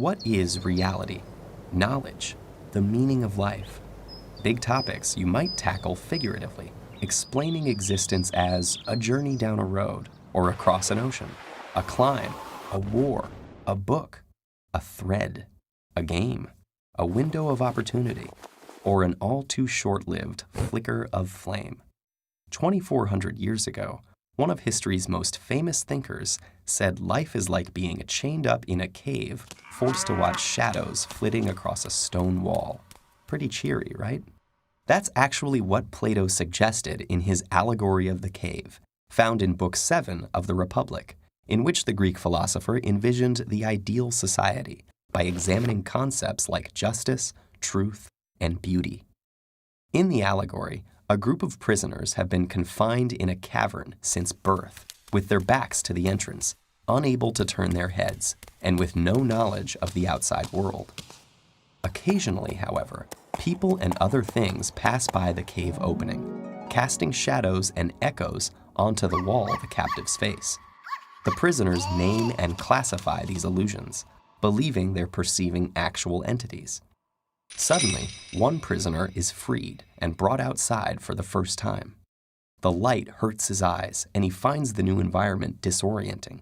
what is reality? Knowledge? The meaning of life? Big topics you might tackle figuratively, explaining existence as a journey down a road or across an ocean, a climb, a war, a book, a thread, a game, a window of opportunity, or an all too short-lived flicker of flame. 2,400 years ago, one of history's most famous thinkers said life is like being chained up in a cave, forced to watch shadows flitting across a stone wall. Pretty cheery, right? That's actually what Plato suggested in his Allegory of the Cave, found in Book 7 of the Republic, in which the Greek philosopher envisioned the ideal society by examining concepts like justice, truth, and beauty. In the allegory, a group of prisoners have been confined in a cavern since birth, with their backs to the entrance, unable to turn their heads, and with no knowledge of the outside world. Occasionally, however, people and other things pass by the cave opening, casting shadows and echoes onto the wall the captives face. The prisoners name and classify these illusions, believing they're perceiving actual entities. Suddenly, one prisoner is freed and brought outside for the first time. The light hurts his eyes, and he finds the new environment disorienting.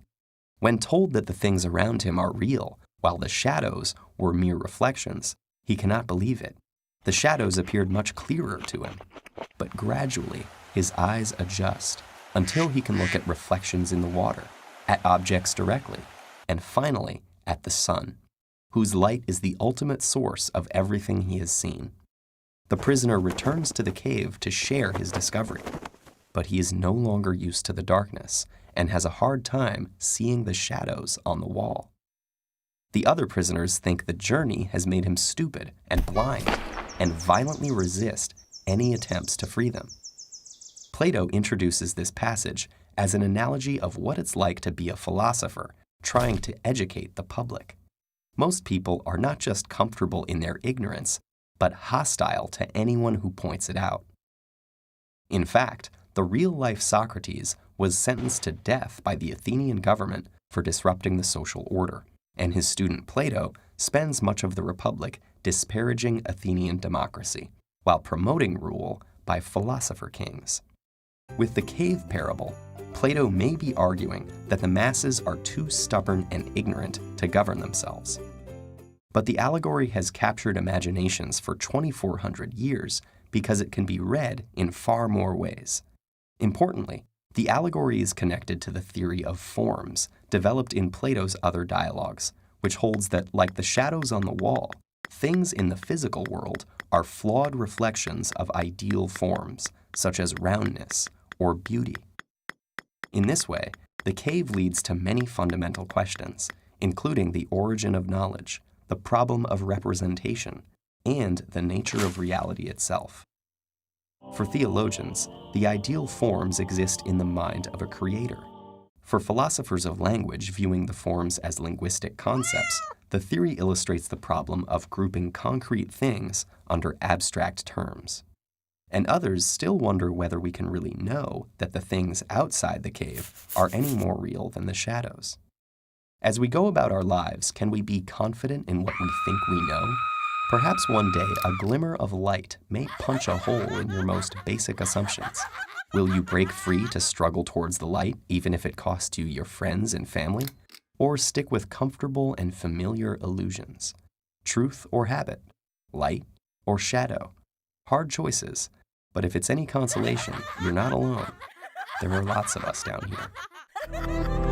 When told that the things around him are real, while the shadows were mere reflections, he cannot believe it. The shadows appeared much clearer to him, but gradually his eyes adjust until he can look at reflections in the water, at objects directly, and finally at the sun, whose light is the ultimate source of everything he has seen. The prisoner returns to the cave to share his discovery, but he is no longer used to the darkness and has a hard time seeing the shadows on the wall. The other prisoners think the journey has made him stupid and blind and violently resist any attempts to free them. Plato introduces this passage as an analogy of what it's like to be a philosopher trying to educate the public. Most people are not just comfortable in their ignorance, but hostile to anyone who points it out. In fact, the real-life Socrates was sentenced to death by the Athenian government for disrupting the social order, and his student Plato spends much of the Republic disparaging Athenian democracy, while promoting rule by philosopher kings. With the cave parable, Plato may be arguing that the masses are too stubborn and ignorant to govern themselves. But the allegory has captured imaginations for 2,400 years because it can be read in far more ways. Importantly, the allegory is connected to the theory of forms developed in Plato's other dialogues, which holds that, like the shadows on the wall, things in the physical world are flawed reflections of ideal forms, such as roundness or beauty. In this way, the cave leads to many fundamental questions, including the origin of knowledge, the problem of representation, and the nature of reality itself. For theologians, the ideal forms exist in the mind of a creator. For philosophers of language viewing the forms as linguistic concepts, the theory illustrates the problem of grouping concrete things under abstract terms. And others still wonder whether we can really know that the things outside the cave are any more real than the shadows. As we go about our lives, can we be confident in what we think we know? Perhaps one day a glimmer of light may punch a hole in your most basic assumptions. Will you break free to struggle towards the light, even if it costs you your friends and family? Or stick with comfortable and familiar illusions? Truth or habit? Light or shadow? Hard choices. But if it's any consolation, you're not alone. There are lots of us down here.